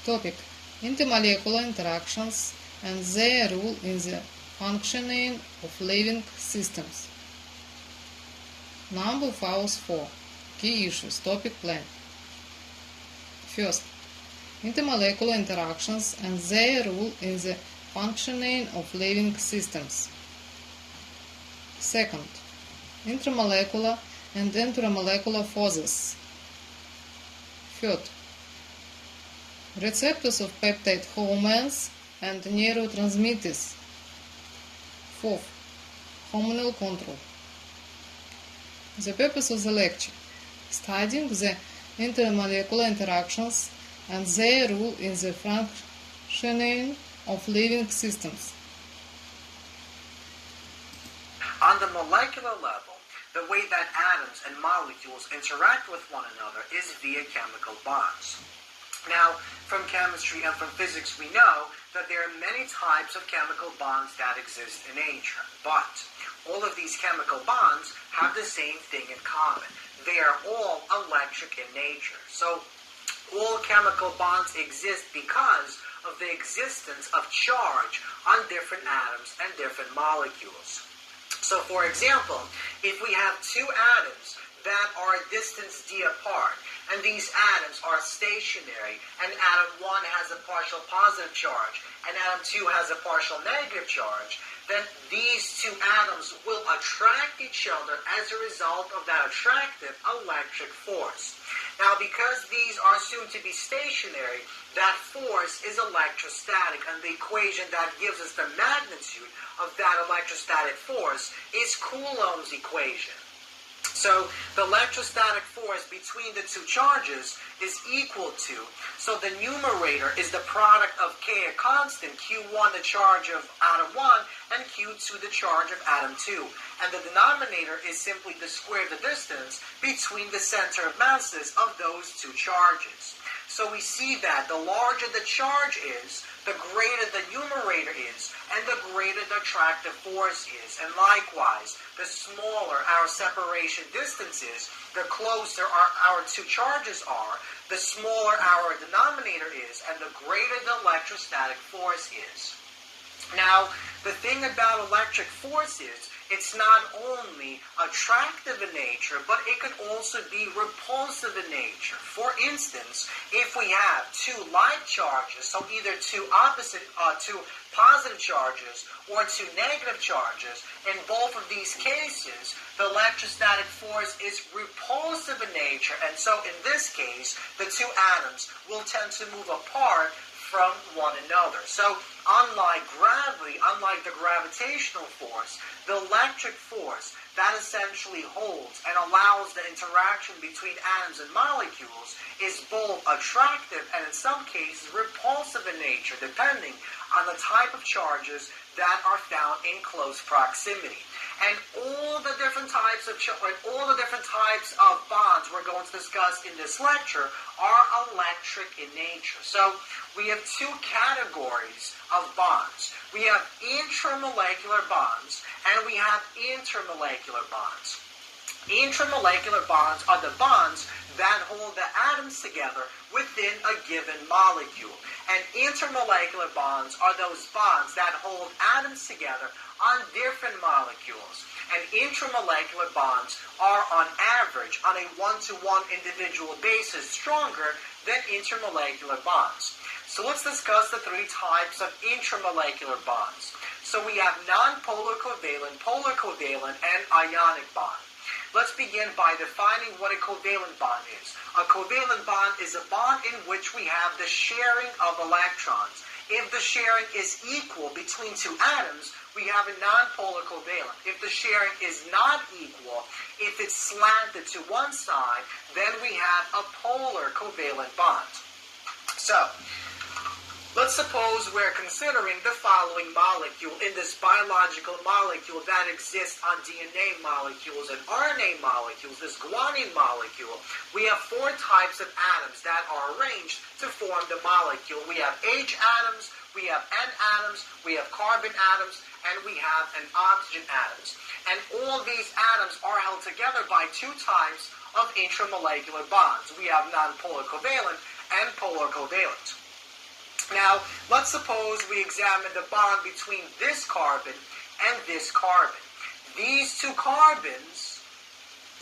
Topic: Intermolecular interactions and their role in the functioning of living systems. Number files 4. Key issues. Topic plan. First, intermolecular interactions and their role in the functioning of living systems. Second, intermolecular and intramolecular forces. Third, receptors of peptide hormones and neurotransmitters. Fourth, hormonal control. The purpose of the lecture: studying the intermolecular interactions and their role in the functioning of living systems. On the molecular level, the way that atoms and molecules interact with one another is via chemical bonds. Now, from chemistry and from physics, we know that there are many types of chemical bonds that exist in nature, but all of these chemical bonds have the same thing in common. They are all electric in nature. So all chemical bonds exist because of the existence of charge on different atoms and different molecules. So for example, if we have two atoms that are a distance d apart, and these atoms are stationary, and atom 1 has a partial positive charge, and atom 2 has a partial negative charge, then these two atoms will attract each other as a result of that attractive electric force. Now, because these are assumed to be stationary, that force is electrostatic, and the equation that gives us the magnitude of that electrostatic force is Coulomb's equation. So the electrostatic force between the two charges is equal to, so the numerator is the product of K, a constant, Q1 the charge of atom 1, and Q2 the charge of atom 2. And the denominator is simply the square of the distance between the center of masses of those two charges. So we see that the larger the charge is, the greater the numerator is, and the greater the attractive force is. And likewise, the smaller our separation distance is, the closer our two charges are, the smaller our denominator is, and the greater the electrostatic force is. Now, the thing about electric force is, it's not only attractive in nature, but it could also be repulsive in nature. For instance, if we have two like charges, so either two positive charges or two negative charges, in both of these cases, the electrostatic force is repulsive in nature, and so in this case, the two atoms will tend to move apart from one another. So unlike gravity, unlike the gravitational force, the electric force that essentially holds and allows the interaction between atoms and molecules is both attractive and in some cases repulsive in nature, depending on the type of charges that are found in close proximity. And all the different types of bonds we're going to discuss in this lecture are electric in nature. So we have two categories of bonds. We have intramolecular bonds and we have intermolecular bonds. Intramolecular bonds are the bonds that hold the atoms together within a given molecule. And intermolecular bonds are those bonds that hold atoms together on different molecules. And intramolecular bonds are on average, on a one-to-one individual basis, stronger than intermolecular bonds. So let's discuss the three types of intramolecular bonds. So we have non-polar covalent, polar covalent, and ionic bond. Let's begin by defining what a covalent bond is. A covalent bond is a bond in which we have the sharing of electrons. If the sharing is equal between two atoms, we have a non-polar covalent. If the sharing is not equal, if it's slanted to one side, then we have a polar covalent bond. So, let's suppose we're considering the following molecule in this biological molecule that exists on DNA molecules and RNA molecules, this guanine molecule. We have four types of atoms that are arranged to form the molecule. We have H atoms, we have N atoms, we have carbon atoms, and we have an oxygen atoms. And all these atoms are held together by two types of intramolecular bonds. We have non-polar covalent and polar covalent. Now, let's suppose we examine the bond between this carbon and this carbon. These two carbons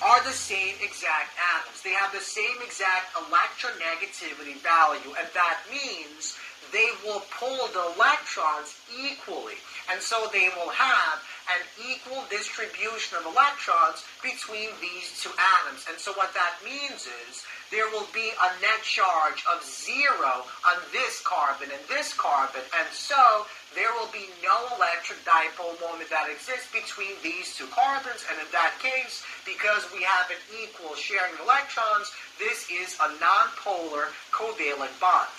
are the same exact atoms. They have the same exact electronegativity value, and that means they will pull the electrons equally. And so they will have an equal distribution of electrons between these two atoms. And so what that means is there will be a net charge of 0 on this carbon and this carbon, and so there will be no electric dipole moment that exists between these two carbons. And in that case, because we have an equal sharing of electrons, this is a nonpolar covalent bond.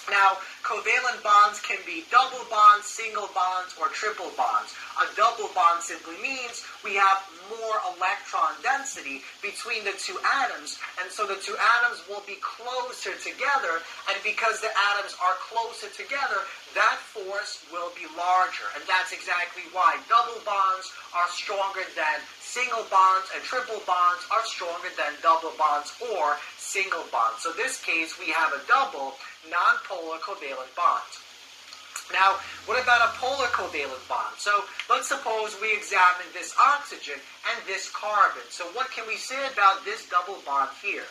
Now, covalent bonds can be double bonds, single bonds, or triple bonds. A double bond simply means we have more electron density between the two atoms, and so the two atoms will be closer together, and because the atoms are closer together, that force will be larger. And that's exactly why double bonds are stronger than single bonds, and triple bonds are stronger than double bonds or single bonds. So in this case, we have a double nonpolar covalent bond. Now, what about a polar covalent bond? So let's suppose we examine this oxygen and this carbon. So what can we say about this double bond here?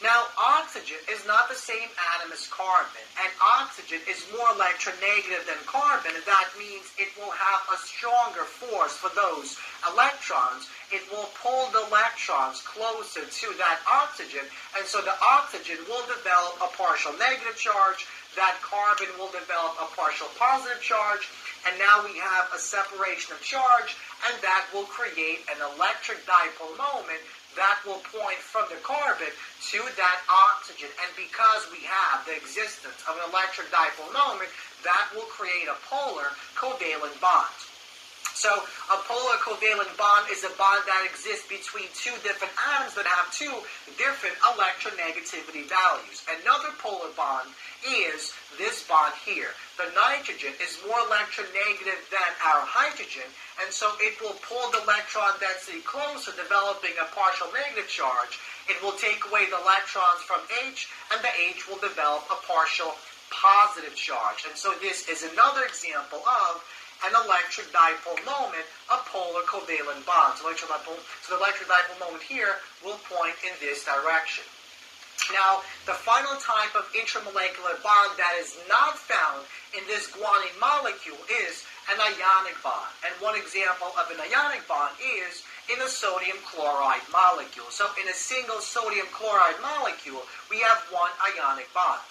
Now, oxygen is not the same atom as carbon, and oxygen is more electronegative than carbon, and that means it will have a stronger force for those electrons. It will pull the electrons closer to that oxygen, and so the oxygen will develop a partial negative charge, that carbon will develop a partial positive charge, and now we have a separation of charge, and that will create an electric dipole moment that will point from the carbon to that oxygen. And because we have the existence of an electric dipole moment, that will create a polar covalent bond. So a polar covalent bond is a bond that exists between two different atoms that have two different electronegativity values. Another polar bond is this bond here. The nitrogen is more electronegative than our hydrogen, and so it will pull the electron density closer, developing a partial negative charge. It will take away the electrons from H, and the H will develop a partial positive charge. And so this is another example of an electric dipole moment, a polar covalent bond. So the electric dipole moment here will point in this direction. Now, the final type of intramolecular bond that is not found in this guanine molecule is an ionic bond. And one example of an ionic bond is in a sodium chloride molecule. So in a single sodium chloride molecule, we have one ionic bond.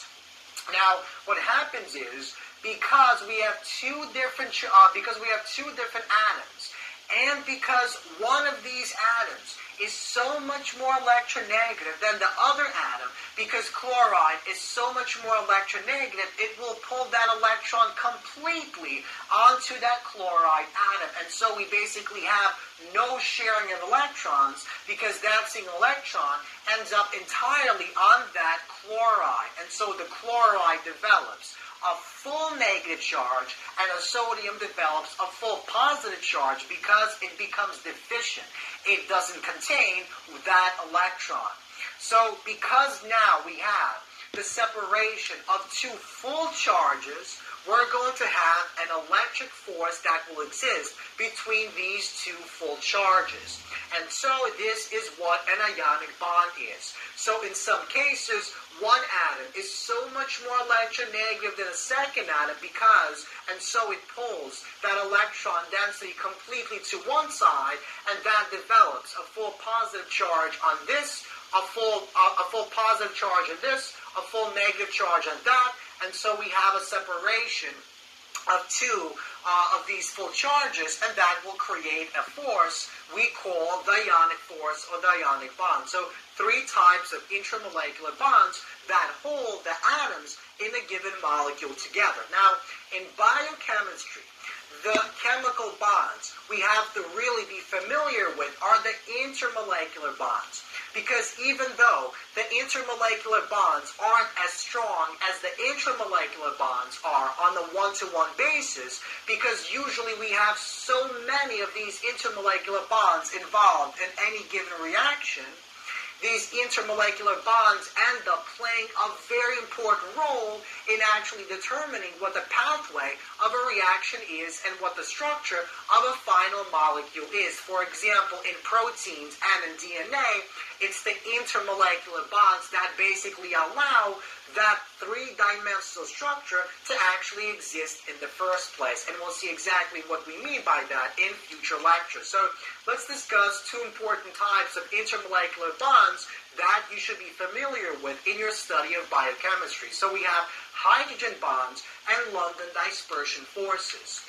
Now, what happens is, because we have two different atoms, and because one of these atoms is so much more electronegative than the other atom, because chloride is so much more electronegative, it will pull that electron completely onto that chloride atom. And so we basically have no sharing of electrons, because that single electron ends up entirely on that chloride. And so the chloride develops a full negative charge, and a sodium develops a full positive charge because it becomes deficient. It doesn't contain that electron. So because now we have the separation of two full charges, we're going to have an electric force that will exist between these two full charges. And so this is what an ionic bond is. So in some cases, one atom is so much more electronegative than a second atom and so it pulls that electron density completely to one side, and that develops a full positive charge on this, a full positive charge on this, a full negative charge on that, and so we have a separation of two of these full charges, and that will create a force we call the ionic force or the ionic bond. So three types of intramolecular bonds that hold the atoms in a given molecule together. Now, in biochemistry, the chemical bonds we have to really be familiar with are the intermolecular bonds. Because even though the intermolecular bonds aren't as strong as the intramolecular bonds are on the one-to-one basis, because usually we have so many of these intermolecular bonds involved in any given reaction, these intermolecular bonds end up playing a very important role in actually determining what the pathway of a reaction is and what the structure of a final molecule is. For example, in proteins and in DNA, it's the intermolecular bonds that basically allow that three-dimensional structure to actually exist in the first place. And we'll see exactly what we mean by that in future lectures. So let's discuss two important types of intermolecular bonds that you should be familiar with in your study of biochemistry. So we have hydrogen bonds and London dispersion forces.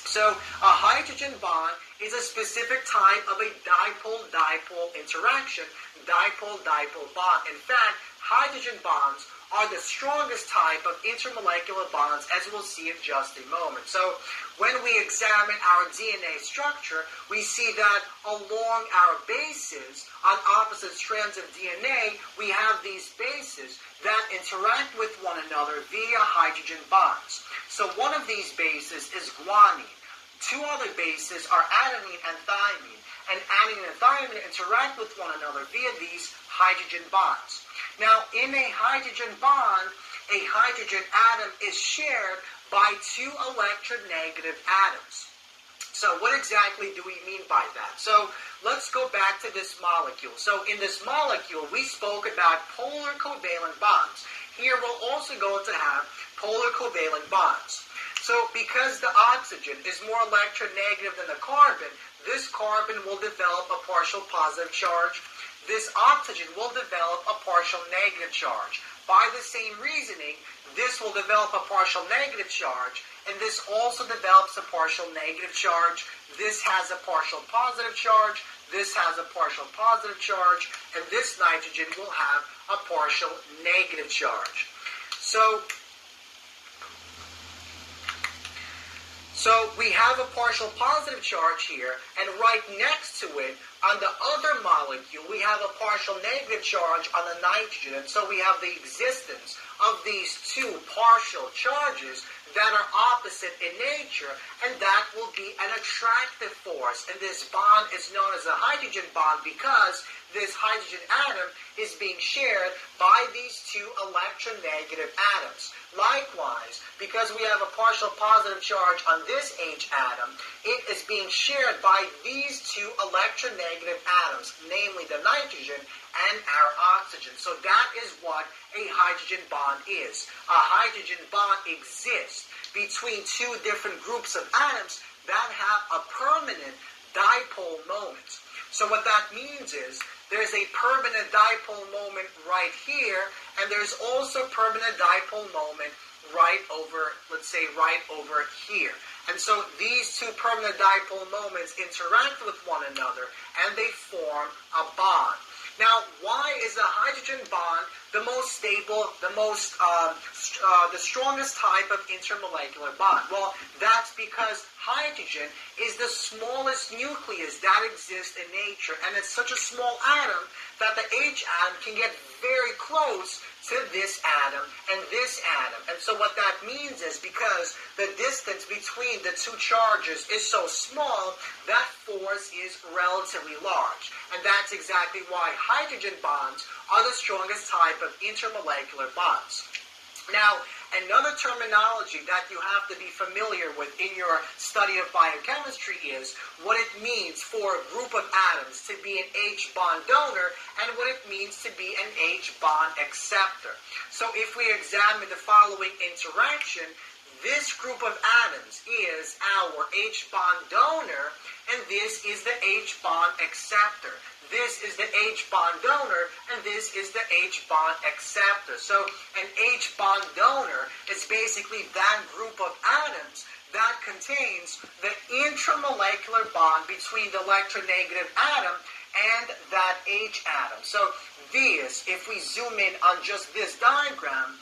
So a hydrogen bond is a specific type of a dipole-dipole interaction, dipole-dipole bond. In fact, hydrogen bonds are the strongest type of intermolecular bonds, as we'll see in just a moment. So when we examine our DNA structure, we see that along our bases, on opposite strands of DNA, we have these bases that interact with one another via hydrogen bonds. So one of these bases is guanine. Two other bases are adenine and thymine. And adenine and thymine interact with one another via these hydrogen bonds. Now, in a hydrogen bond, a hydrogen atom is shared by two electronegative atoms. So what exactly do we mean by that? So let's go back to this molecule. So in this molecule, we spoke about polar covalent bonds. Here we're also going to have polar covalent bonds. So because the oxygen is more electronegative than the carbon, this carbon will develop a partial positive charge. This oxygen will develop a partial negative charge. By the same reasoning, this will develop a partial negative charge, and this also develops a partial negative charge. This has a partial positive charge, this has a partial positive charge, and this nitrogen will have a partial negative charge. So we have a partial positive charge here, and right next to it, on the other molecule, we have a partial negative charge on the nitrogen, and so we have the existence of these two partial charges that are opposite in nature, and that will be an attractive force. And this bond is known as a hydrogen bond because this hydrogen atom is being shared by these two electronegative atoms. Likewise, because we have a partial positive charge on this H atom, it is being shared by these two electronegative atoms, namely the nitrogen and our oxygen. So that is what a hydrogen bond is. A hydrogen bond exists between two different groups of atoms that have a permanent dipole moment. So what that means is there's a permanent dipole moment right here, and there's also permanent dipole moment right over, let's say, right over here. And so these two permanent dipole moments interact with one another, and they form a bond. Now, why is a hydrogen bond the most stable, the strongest type of intermolecular bond? Well, that's because hydrogen is the smallest nucleus that exists in nature, and it's such a small atom that the H atom can get very close to this atom and this atom. And so what that means is because the distance between the two charges is so small, that force is relatively large. And that's exactly why hydrogen bonds are the strongest type of intermolecular bonds. Now, another terminology that you have to be familiar with in your study of biochemistry is what it means for a group of atoms to be an H bond donor and what it means to be an H bond acceptor. So if we examine the following interaction, this group of atoms is our H bond donor, and this is the H bond acceptor. This is the H bond donor, and this is the H bond acceptor. So an H bond donor is basically that group of atoms that contains the intramolecular bond between the electronegative atom and that H atom. So this, if we zoom in on just this diagram,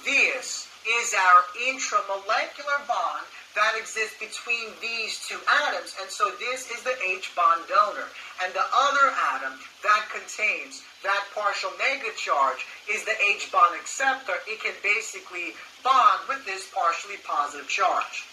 this is our intramolecular bond that exists between these two atoms, and so this is the H bond donor. And the other atom that contains that partial negative charge is the H bond acceptor. It can basically bond with this partially positive charge.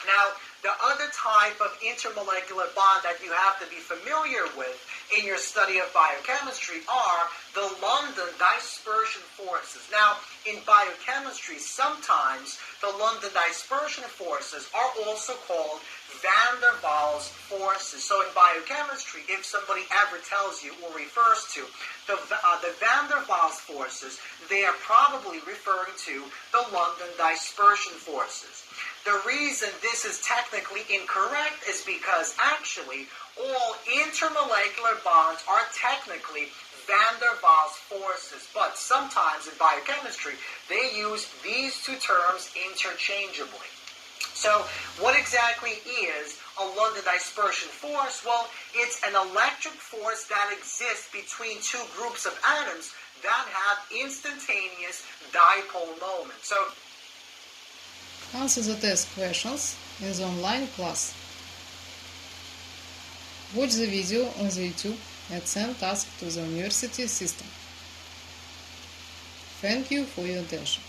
Now, the other type of intermolecular bond that you have to be familiar with in your study of biochemistry are the London dispersion forces. Now, in biochemistry, sometimes the London dispersion forces are also called van der Waals forces. So in biochemistry, if somebody ever tells you or refers to the van der Waals forces, they are probably referring to the London dispersion forces. The reason this is technically incorrect is because actually all intermolecular bonds are technically van der Waals forces, but sometimes in biochemistry they use these two terms interchangeably. So what exactly is a London dispersion force? Well, it's an electric force that exists between two groups of atoms that have instantaneous dipole moment. So answer the test questions in the online class. Watch the video on the YouTube and send task to the university system. Thank you for your attention.